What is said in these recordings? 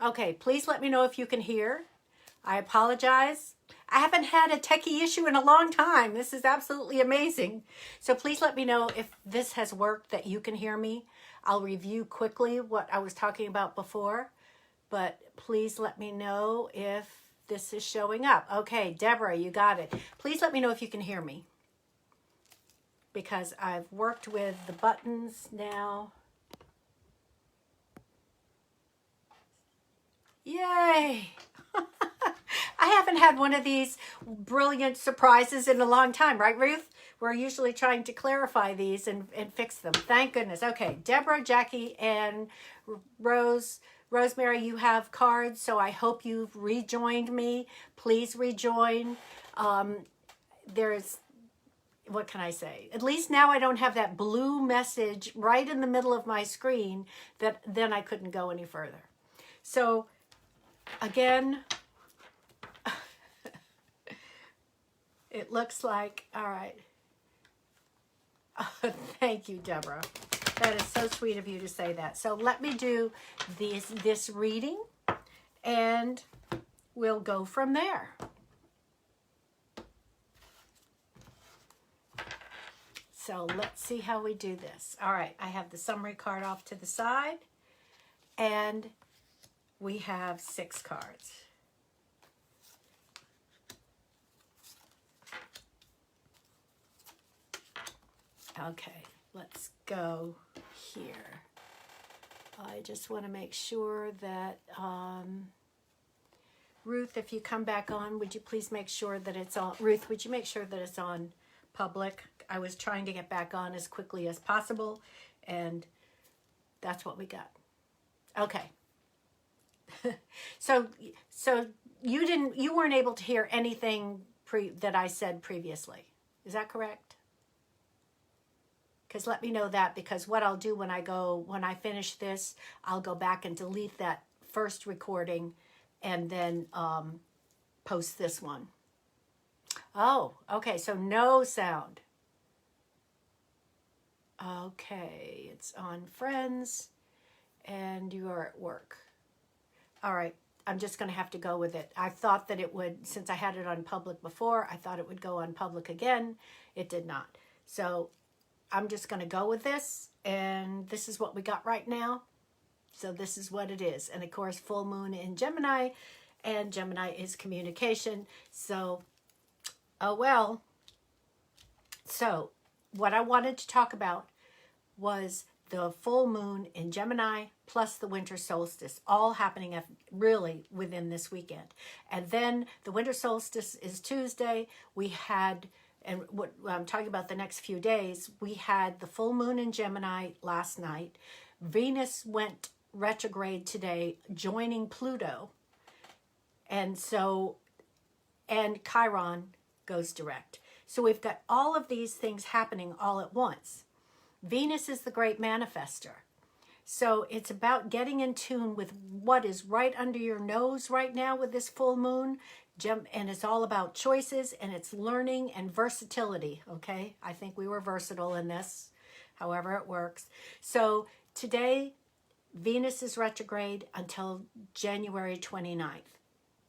Okay, please let me know if you can hear. I apologize. I haven't had a techie issue in a long time. This is absolutely amazing. So please let me know if this has worked, that you can hear me. I'll review quickly what I was talking about before, but please let me know if this is showing up. Okay, Deborah, you got it. Please let me know if you can hear me, because I've worked with the buttons now. Yay! I haven't had one of these brilliant surprises in a long time, right, Ruth? We're usually trying to clarify these and fix them. Thank goodness. Okay, Deborah, Jackie, and Rosemary, you have cards, so I hope you've rejoined me. Please rejoin. What can I say? At least now I don't have that blue message right in the middle of my screen that then I couldn't go any further. So again, it looks like, all right. Thank you, Deborah. That is so sweet of you to say that. So let me do this reading, and we'll go from there. So let's see how we do this. All right, I have the summary card off to the side, and we have 6 cards. Okay, let's go here. I just want to make sure that, Ruth, if you come back on, would you please make sure that it's on, Ruth, would you make sure that it's on public? I was trying to get back on as quickly as possible, and that's what we got. Okay. So you weren't able to hear anything that I said previously. Is that correct? Because let me know that, because what I'll do when I finish this, I'll go back and delete that first recording and then post this one. Oh, okay, so no sound. Okay, it's on Friends and you are at work. All right, I'm just going to have to go with it. I thought that it would, since I had it on public before, I thought it would go on public again. It did not. So I'm just going to go with this, and this is what we got right now. So this is what it is. And of course, full moon in Gemini, and Gemini is communication. So, oh well. So what I wanted to talk about was the full moon in Gemini plus the winter solstice, all happening really within this weekend. And then the winter solstice is Tuesday. We had, and what I'm talking about the next few days, we had the full moon in Gemini last night. Venus went retrograde today, joining Pluto. And so, and Chiron goes direct. So we've got all of these things happening all at once. Venus is the great manifester. So it's about getting in tune with what is right under your nose right now with this full moon. And it's all about choices, and it's learning and versatility, okay? I think we were versatile in this, however it works. So today, Venus is retrograde until January 29th.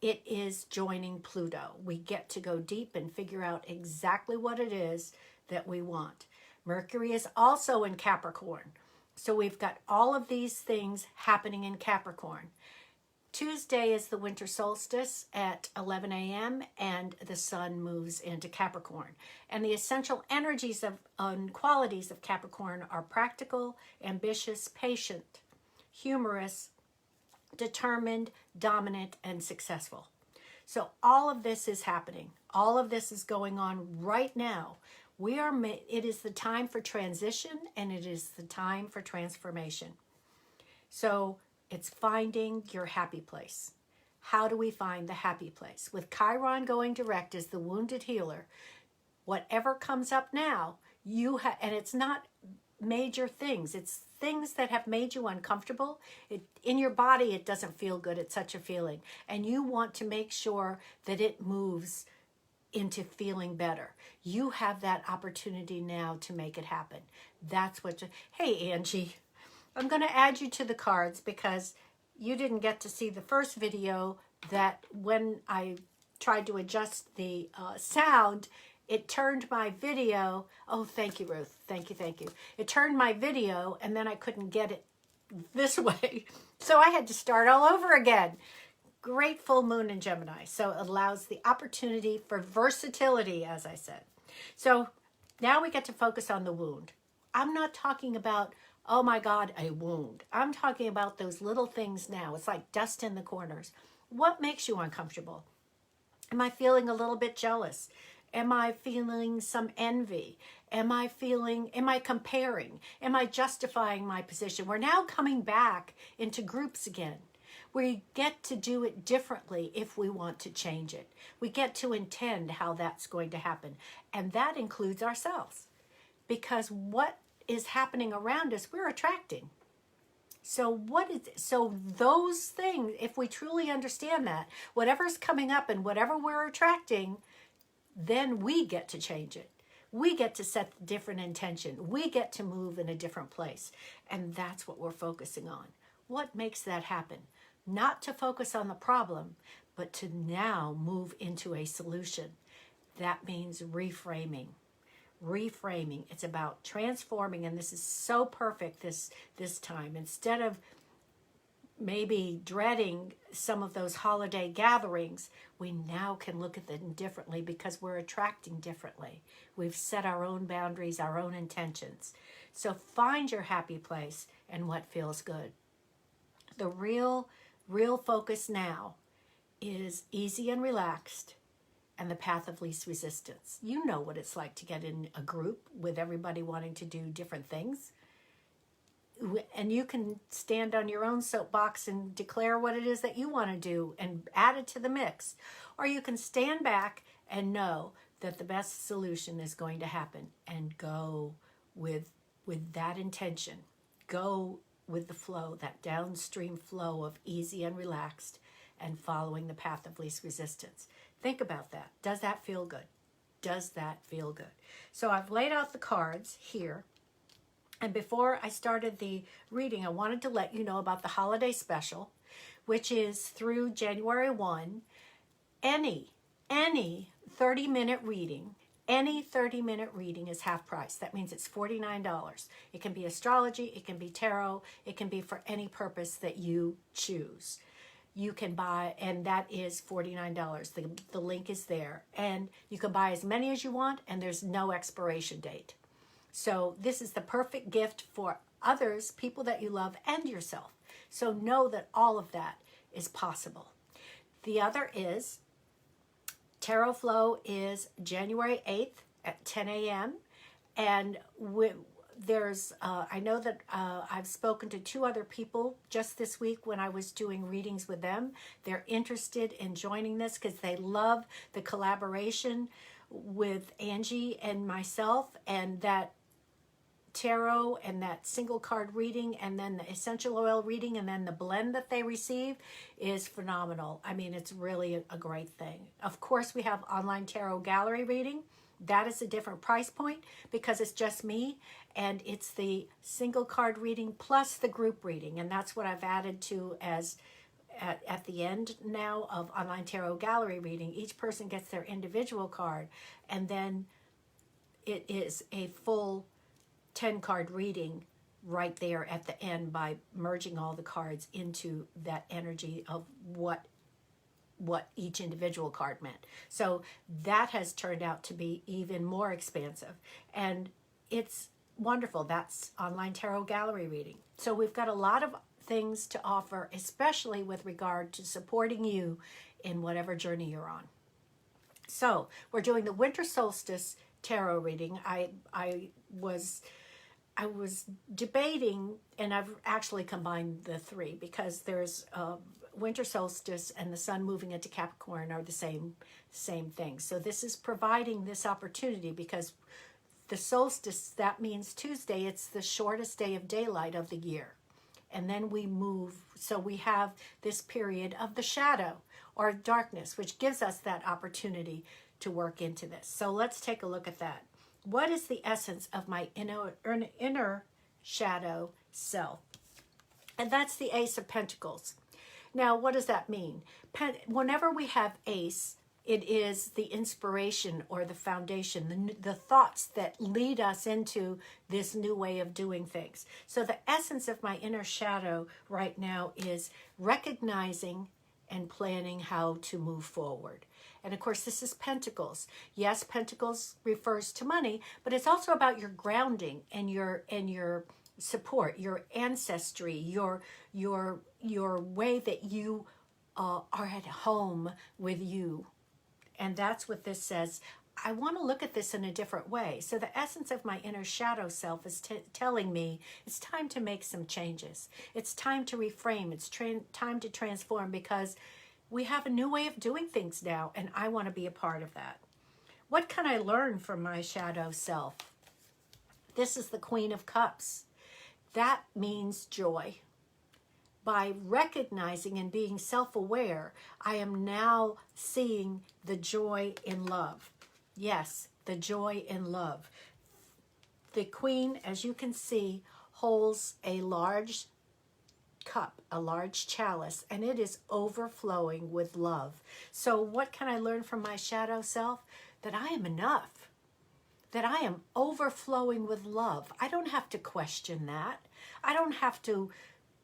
It is joining Pluto. We get to go deep and figure out exactly what it is that we want. Mercury is also in Capricorn. So we've got all of these things happening in Capricorn. Tuesday is the winter solstice at 11 a.m. and the sun moves into Capricorn. And the essential energies and qualities of Capricorn are practical, ambitious, patient, humorous, determined, dominant, and successful. So all of this is happening. All of this is going on right now. It is the time for transition, and it is the time for transformation. So it's finding your happy place. How do we find the happy place? With Chiron going direct as the wounded healer, whatever comes up now, and it's not major things. It's things that have made you uncomfortable. In your body, it doesn't feel good. It's such a feeling. And you want to make sure that it moves into feeling better. You have that opportunity now to make it happen. That's what hey, Angie, I'm going to add you to the cards because you didn't get to see the first video, that when I tried to adjust the sound, it turned my video. Oh, thank you, Ruth. Thank you, thank you. It turned my video, and then I couldn't get it this way. So I had to start all over again. Great full moon in Gemini. So it allows the opportunity for versatility, as I said. So now we get to focus on the wound. I'm not talking about, oh my God, a wound. I'm talking about those little things now. It's like dust in the corners. What makes you uncomfortable? Am I feeling a little bit jealous? Am I feeling some envy? Am I comparing? Am I justifying my position? We're now coming back into groups again. We get to do it differently if we want to change it. We get to intend how that's going to happen. And that includes ourselves. Because what is happening around us, we're attracting. So those things, if we truly understand that, whatever's coming up and whatever we're attracting, then we get to change it. We get to set different intention. We get to move in a different place. And that's what we're focusing on. What makes that happen? Not to focus on the problem, but to now move into a solution. That means reframing. Reframing. It's about transforming, and this is so perfect this time. Instead of maybe dreading some of those holiday gatherings, we now can look at them differently because we're attracting differently. We've set our own boundaries, our own intentions. So find your happy place and what feels good. The real focus now is easy and relaxed and the path of least resistance. You know what it's like to get in a group with everybody wanting to do different things. And you can stand on your own soapbox and declare what it is that you want to do and add it to the mix. Or you can stand back and know that the best solution is going to happen and go with that intention. Go with the flow, that downstream flow of easy and relaxed and following the path of least resistance. Think about that. Does that feel good? Does that feel good? So I've laid out the cards here. And before I started the reading, I wanted to let you know about the holiday special, which is through January 1. Any 30-minute reading, is half price. That means it's $49. It can be astrology, it can be tarot, it can be for any purpose that you choose. You can buy, and that is $49. The link is there. And you can buy as many as you want, and there's no expiration date. So this is the perfect gift for others, people that you love, and yourself. So know that all of that is possible. The other is Tarot Flow is January 8th at 10 a.m. And I know that I've spoken to 2 other people just this week when I was doing readings with them. They're interested in joining this because they love the collaboration with Angie and myself, and that tarot and that single card reading and then the essential oil reading and then the blend that they receive is phenomenal. I mean, it's really a great thing. Of course, we have online tarot gallery reading. That is a different price point because it's just me, and it's the single card reading plus the group reading, and that's what I've added to as at the end now of online tarot gallery reading. Each person gets their individual card, and then it is a full 10-card reading right there at the end by merging all the cards into that energy of what each individual card meant. So that has turned out to be even more expansive, and it's wonderful. That's online tarot gallery reading. So we've got a lot of things to offer, especially with regard to supporting you in whatever journey you're on. So we're doing the winter solstice tarot reading. I was debating, and I've actually combined the 3 because there's winter solstice and the sun moving into Capricorn are the same thing. So this is providing this opportunity because the solstice, that means Tuesday, it's the shortest day of daylight of the year. And then we move, so we have this period of the shadow or darkness, which gives us that opportunity to work into this. So let's take a look at that. What is the essence of my inner shadow self? And that's the Ace of Pentacles. Now, what does that mean? Whenever we have ace, it is the inspiration or the foundation, the thoughts that lead us into this new way of doing things. So the essence of my inner shadow right now is recognizing and planning how to move forward. And of course, this is Pentacles. Yes, Pentacles refers to money, but it's also about your grounding and your support, your ancestry, your way that you are at home with you. And that's what this says. I want to look at this in a different way. So the essence of my inner shadow self is telling me it's time to make some changes. It's time to reframe. It's time to transform, because we have a new way of doing things now, and I want to be a part of that. What can I learn from my shadow self? This is the Queen of Cups. That means joy. By recognizing and being self-aware, I am now seeing the joy in love. Yes, the joy in love. The Queen, as you can see, holds a large cup, a large chalice, and it is overflowing with love. So what can I learn from my shadow self? That I am enough. That I am overflowing with love. I don't have to question that. I don't have to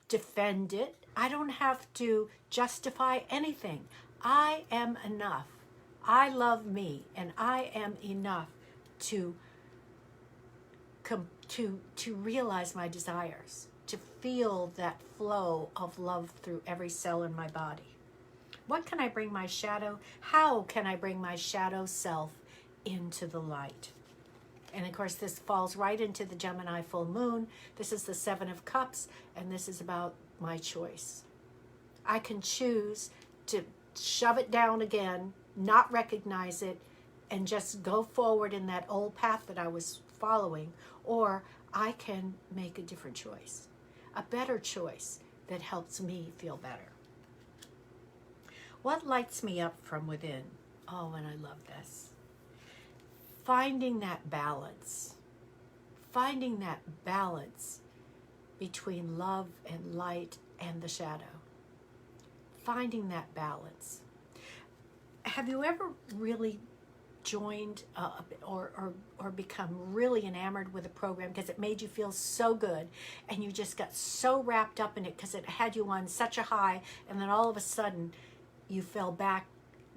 defend it. I don't have to justify anything. I am enough. I love me, and I am enough to realize my desires, to feel that flow of love through every cell in my body. What can I bring my shadow? How can I bring my shadow self into the light? And of course, this falls right into the Gemini full moon. This is the Seven of Cups, and this is about my choice. I can choose to shove it down again, not recognize it, and just go forward in that old path that I was following, or I can make a different choice, a better choice that helps me feel better. What lights me up from within? Oh, and I love this. Finding that balance. Finding that balance between love and light and the shadow. Finding that balance. Have you ever really joined or become really enamored with a program because it made you feel so good, and you just got so wrapped up in it because it had you on such a high, and then all of a sudden you fell back,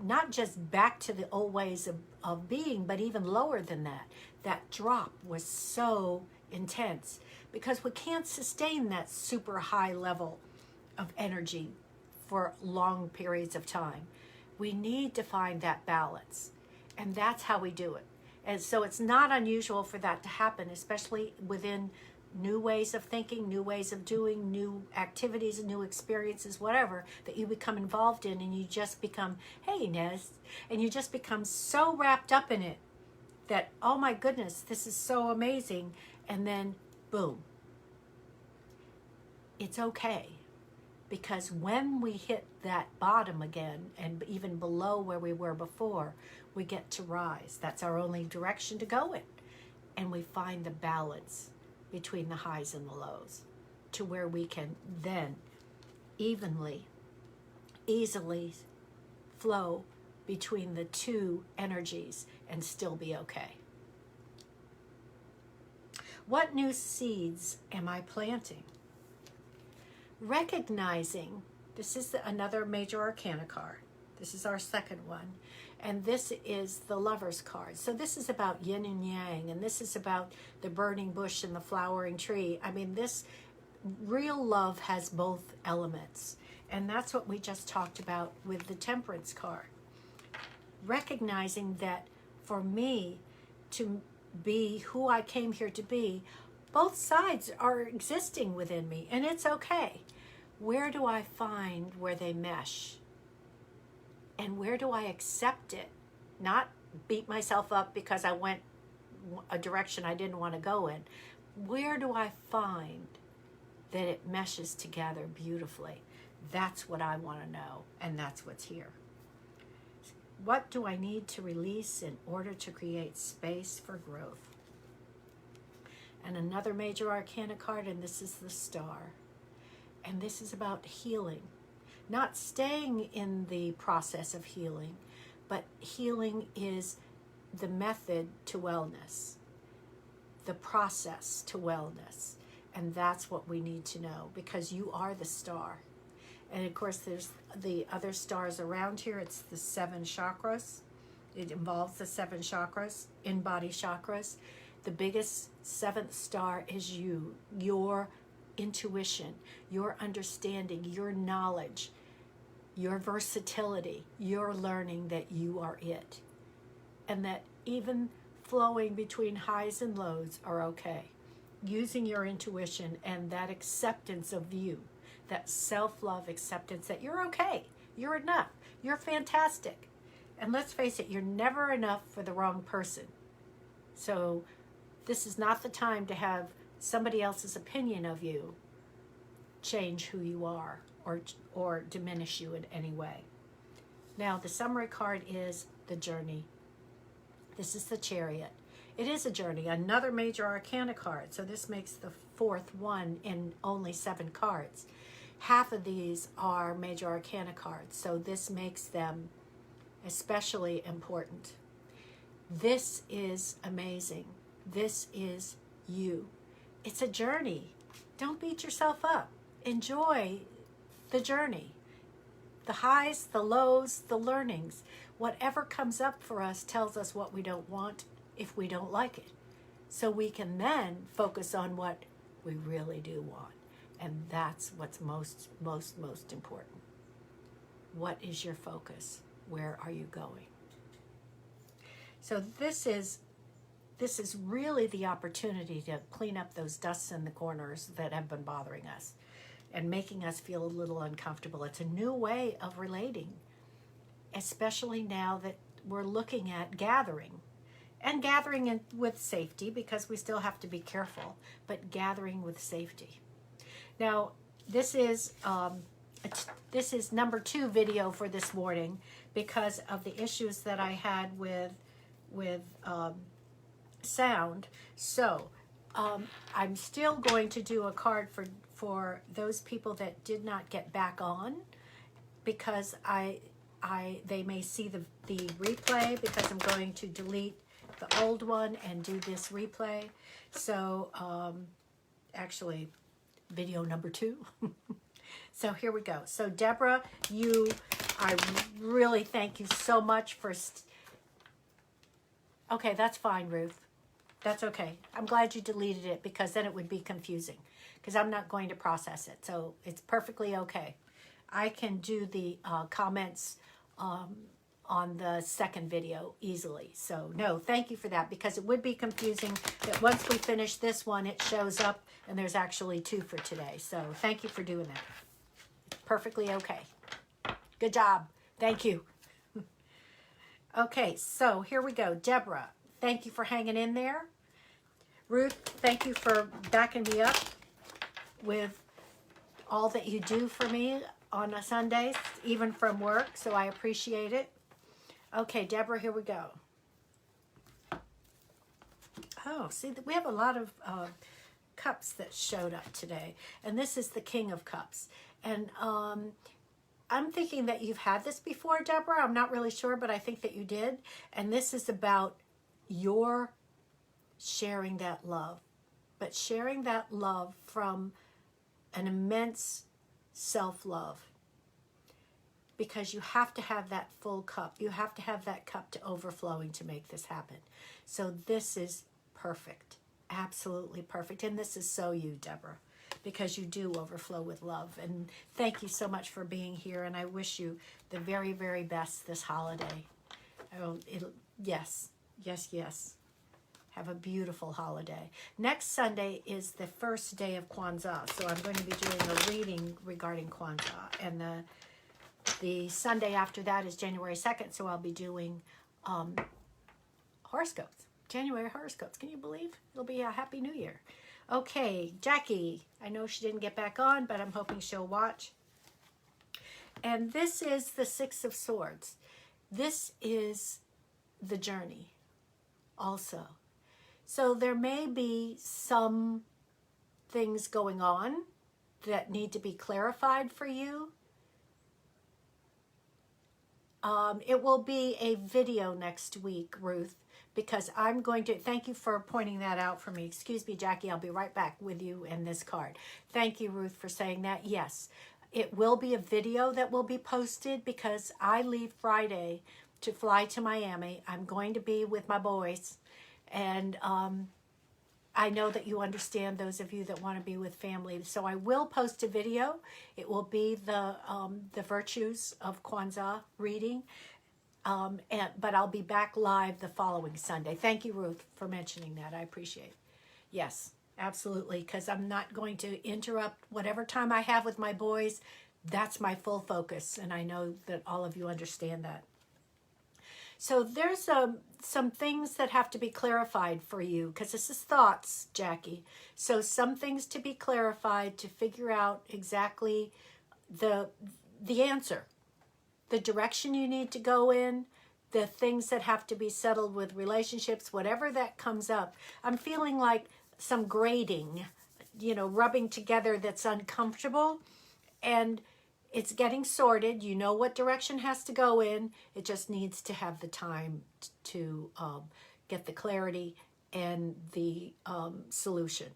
not just back to the old ways of being, but even lower than that. That drop was so intense because we can't sustain that super high level of energy for long periods of time. We need to find that balance, and that's how we do it. And so it's not unusual for that to happen, especially within new ways of thinking, new ways of doing, new activities, new experiences, whatever, that you become involved in, and you just become, hey, Nez, and you just become so wrapped up in it that, oh my goodness, this is so amazing, and then, boom. It's okay, because when we hit that bottom again, and even below where we were before, we get to rise. That's our only direction to go in, and we find the balance between the highs and the lows, to where we can then easily flow between the two energies and still be okay. What new seeds am I planting? Recognizing, this is another major arcana card. This is our second one. And this is the Lover's card. So this is about yin and yang, and this is about the burning bush and the flowering tree. I mean, this real love has both elements. And that's what we just talked about with the Temperance card. Recognizing that for me to be who I came here to be, both sides are existing within me, and it's okay. Where do I find where they mesh? And where do I accept it? Not beat myself up because I went a direction I didn't want to go in. Where do I find that it meshes together beautifully? That's what I want to know, and that's what's here. What do I need to release in order to create space for growth? And another major arcana card, and this is the Star. And this is about healing. not staying in the process of healing, but healing is the method to wellness, the process to wellness. And that's what we need to know, because you are the star. And of course, there's the other stars around here. It's the 7 chakras. It involves the 7 chakras, in-body chakras. The biggest 7th star is you, your intuition, your understanding, your knowledge, your versatility, your learning that you are it. And that even flowing between highs and lows are okay. Using your intuition and that acceptance of you, that self-love acceptance that you're okay, you're enough, you're fantastic. And let's face it, you're never enough for the wrong person. So this is not the time to have somebody else's opinion of you change who you are or diminish you in any way. Now, the summary card is the journey. This is the Chariot. It is a journey, another major arcana card. So this makes the 4th one in only 7 cards. Half of these are major arcana cards, so this makes them especially important. This is amazing. This is you. It's a journey. Don't beat yourself up. Enjoy the journey. The highs, the lows, the learnings. Whatever comes up for us tells us what we don't want if we don't like it. So we can then focus on what we really do want. And that's what's most important. What is your focus? Where are you going? So this is really the opportunity to clean up those dusts in the corners that have been bothering us and making us feel a little uncomfortable. It's a new way of relating, especially now that we're looking at gathering. And gathering with safety, because we still have to be careful, but gathering with safety. Now, this is number 2 video for this morning because of the issues that I had with sound. So I'm still going to do a card for those people that did not get back on, because they may see the replay, because I'm going to delete the old one and do this replay. So actually video number 2. So here we go. So Deborah, I really thank you so much for okay, that's fine, Ruth. That's okay. I'm glad you deleted it, because then it would be confusing, because I'm not going to process it. So it's perfectly okay. I can do the comments on the second video easily. So no, thank you for that, because it would be confusing that once we finish this one, it shows up and there's actually 2 for today. So thank you for doing that. It's perfectly okay. Good job. Thank you. Okay, so here we go. Deborah, thank you for hanging in there. Ruth, thank you for backing me up with all that you do for me on a Sunday, even from work, so I appreciate it. Okay, Deborah, here we go. Oh, see, we have a lot of cups that showed up today, and this is the King of Cups. And I'm thinking that you've had this before, Deborah. I'm not really sure, but I think that you did. And this is about your sharing that love, but sharing that love from an immense self-love. Because you have to have that full cup. You have to have that cup to overflowing to make this happen. So this is perfect. Absolutely perfect. And this is so you, Deborah, because you do overflow with love. And thank you so much for being here. And I wish you the very, very best this holiday. Yes. Have a beautiful holiday. Next Sunday is the first day of Kwanzaa. So I'm going to be doing a reading regarding Kwanzaa. And the Sunday after that is January 2nd, so I'll be doing horoscopes. January horoscopes. Can you believe? It'll be a Happy New Year. Okay, Jackie. I know she didn't get back on, but I'm hoping she'll watch. And this is the 6 of Swords. This is the journey also. So there may be some things going on that need to be clarified for you. It will be a video next week, Ruth, because I'm going to, thank you for pointing that out for me. Excuse me, Jackie, I'll be right back with you and this card. Thank you, Ruth, for saying that. Yes, it will be a video that will be posted because I leave Friday to fly to Miami. I'm going to be with my boys, and I know that you understand, those of you that want to be with family. So I will post a video. It will be the Virtues of Kwanzaa reading. But I'll be back live the following Sunday. Thank you, Ruth, for mentioning that. I appreciate it. Yes, absolutely, because I'm not going to interrupt whatever time I have with my boys. That's my full focus, and I know that all of you understand that. So there's some things that have to be clarified for you, because this is thoughts, Jackie. So some things to be clarified to figure out exactly the answer, the direction you need to go in, the things that have to be settled with relationships, whatever that comes up. I'm feeling like some grating, rubbing together that's uncomfortable, and it's getting sorted. You know what direction has to go in. It just needs to have the time to get the clarity and the solution.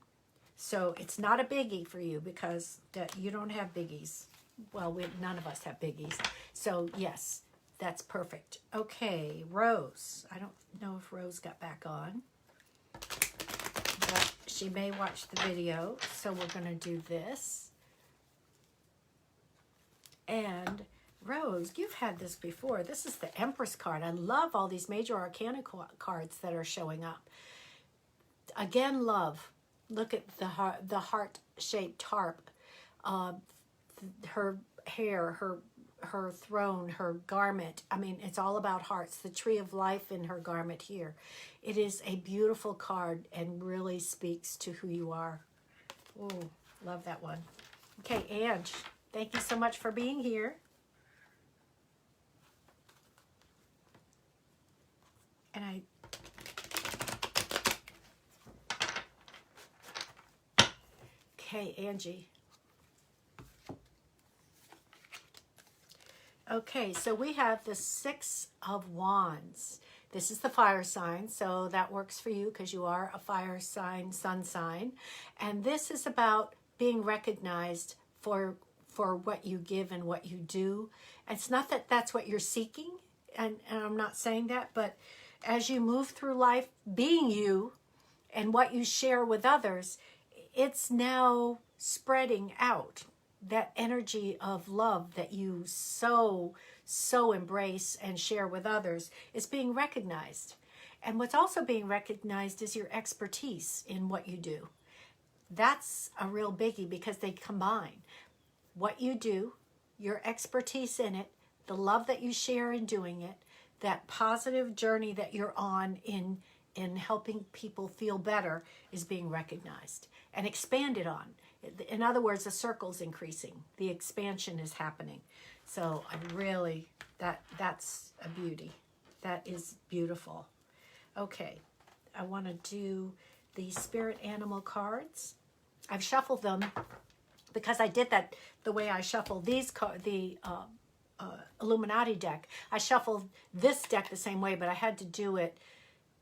So it's not a biggie for you because you don't have biggies. Well, none of us have biggies. So yes, that's perfect. Okay, Rose. I don't know if Rose got back on, but she may watch the video. So we're going to do this. And Rose, you've had this before. This is the Empress card. I love all these major arcana cards that are showing up. Again, love. Look at the heart-shaped harp. Her hair, her throne, her garment. I mean, it's all about hearts. The tree of life in her garment here. It is a beautiful card and really speaks to who you are. Oh, love that one. Okay, Ange. Thank you so much for being here. And okay, Angie. Okay, so we have the Six of Wands. This is the fire sign, so that works for you because you are a fire sign, sun sign. And this is about being recognized for what you give and what you do. And it's not that that's what you're seeking, and I'm not saying that, but as you move through life being you and what you share with others, it's now spreading out. That energy of love that you so embrace and share with others is being recognized. And what's also being recognized is your expertise in what you do. That's a real biggie because they combine. What you do, your expertise in it, the love that you share in doing it, that positive journey that you're on in helping people feel better is being recognized and expanded on. In other words, the circle's increasing. The expansion is happening. So I really, that's a beauty. That is beautiful. Okay, I want to do the spirit animal cards. I've shuffled them because I did that the way I shuffled these the Illuminati deck. I shuffled this deck the same way, but I had to do it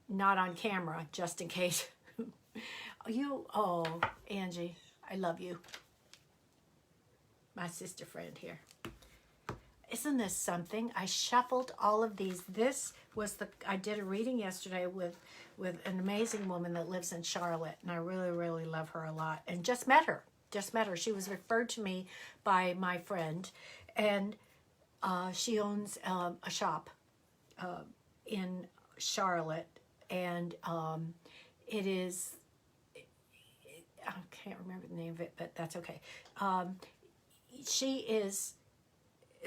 not on camera just in case. Oh, Angie, I love you. My sister friend here. Isn't this something? I shuffled all of these. This was I did a reading yesterday with an amazing woman that lives in Charlotte, and I really, really love her a lot. And just met her. She was referred to me by my friend, and she owns a shop in Charlotte, and it is, I can't remember the name of it, but that's okay. She is,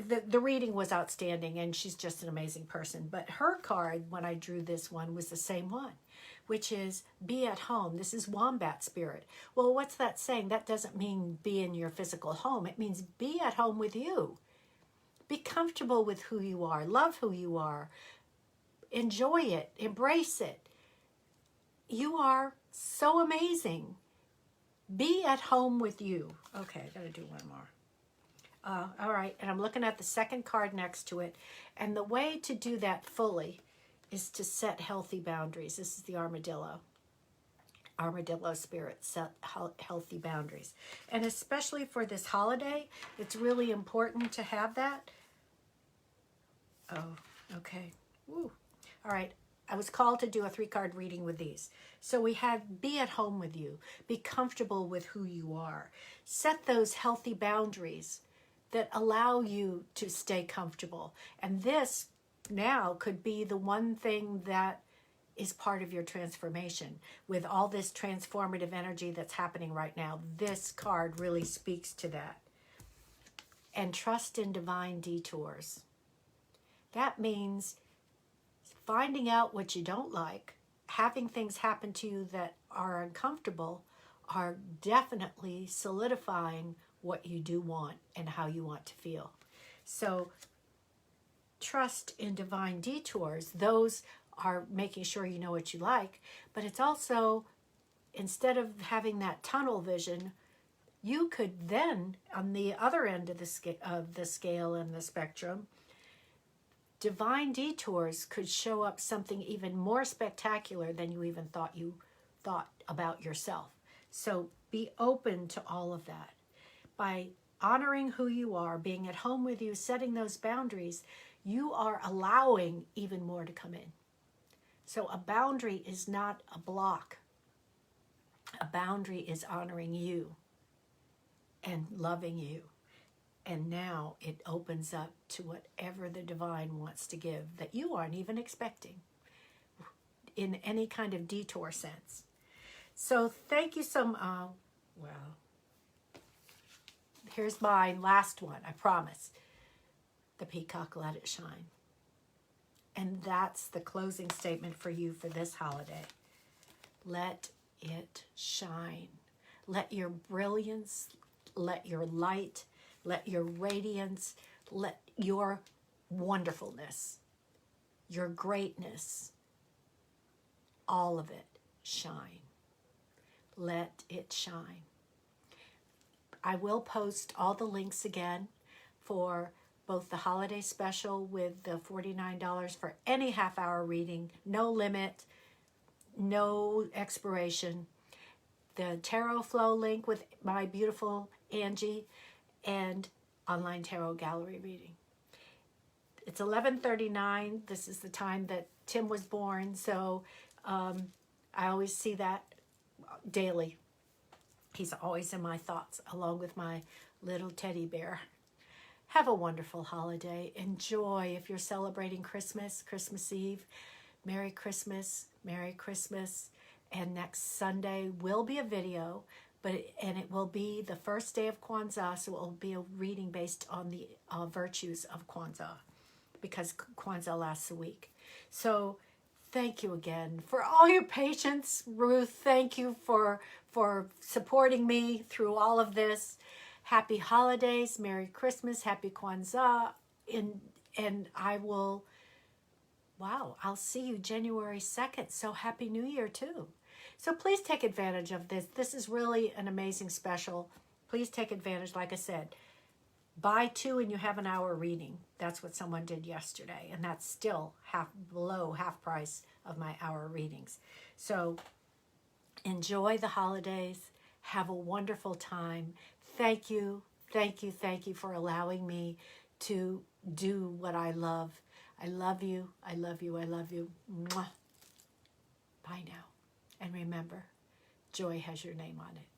the reading was outstanding, and she's just an amazing person. But her card, when I drew this one, was the same one, which is be at home. This is wombat spirit. Well, what's that saying? That doesn't mean be in your physical home. It means be at home with you. Be comfortable with who you are. Love who you are. Enjoy it. Embrace it. You are so amazing. Be at home with you. Okay, I gotta do one more. All right, and I'm looking at the second card next to it. And the way to do that fully is to set healthy boundaries. This is the armadillo. Armadillo spirit, set healthy boundaries. And especially for this holiday, it's really important to have that. Oh, okay. Woo. All right. I was called to do a 3-card reading with these. So we had be at home with you. Be comfortable with who you are. Set those healthy boundaries that allow you to stay comfortable. And this now could be the one thing that is part of your transformation. With all this transformative energy that's happening right now, this card really speaks to that. And trust in divine detours. That means finding out what you don't like, having things happen to you that are uncomfortable, are definitely solidifying what you do want and how you want to feel. So trust in divine detours. Those are making sure you know what you like, but it's also, instead of having that tunnel vision, you could then, on the other end of the scale and the spectrum, divine detours could show up something even more spectacular than you even thought about yourself. So be open to all of that. By honoring who you are, being at home with you, setting those boundaries, you are allowing even more to come in. So a boundary is not a block. A boundary is honoring you and loving you. And now it opens up to whatever the divine wants to give that you aren't even expecting in any kind of detour sense. So thank you so much. Well, here's my last one, I promise. The peacock, let it shine. And that's the closing statement for you for this holiday. Let it shine. Let your brilliance, let your light, let your radiance, let your wonderfulness, your greatness, all of it shine. Let it shine. I will post all the links again for both the holiday special with the $49 for any half-hour reading, no limit, no expiration, the tarot flow link with my beautiful Angie, and online tarot gallery reading. It's 11:39. This is the time that Tim was born, so I always see that daily. He's always in my thoughts, along with my little teddy bear. Have a wonderful holiday. Enjoy. If you're celebrating Christmas, Christmas Eve, Merry Christmas, Merry Christmas. And next Sunday will be a video, and it will be the first day of Kwanzaa, so it will be a reading based on the virtues of Kwanzaa, because Kwanzaa lasts a week. So thank you again for all your patience, Ruth. Thank you for supporting me through all of this. Happy holidays, Merry Christmas, Happy Kwanzaa, and I will, I'll see you January 2nd, so Happy New Year too. So please take advantage of this. This is really an amazing special. Please take advantage. Like I said, buy 2 and you have an hour reading. That's what someone did yesterday, and that's still below half price of my hour readings. So enjoy the holidays. Have a wonderful time. Thank you, thank you, thank you for allowing me to do what I love. I love you, I love you, I love you. Mwah. Bye now. And remember, joy has your name on it.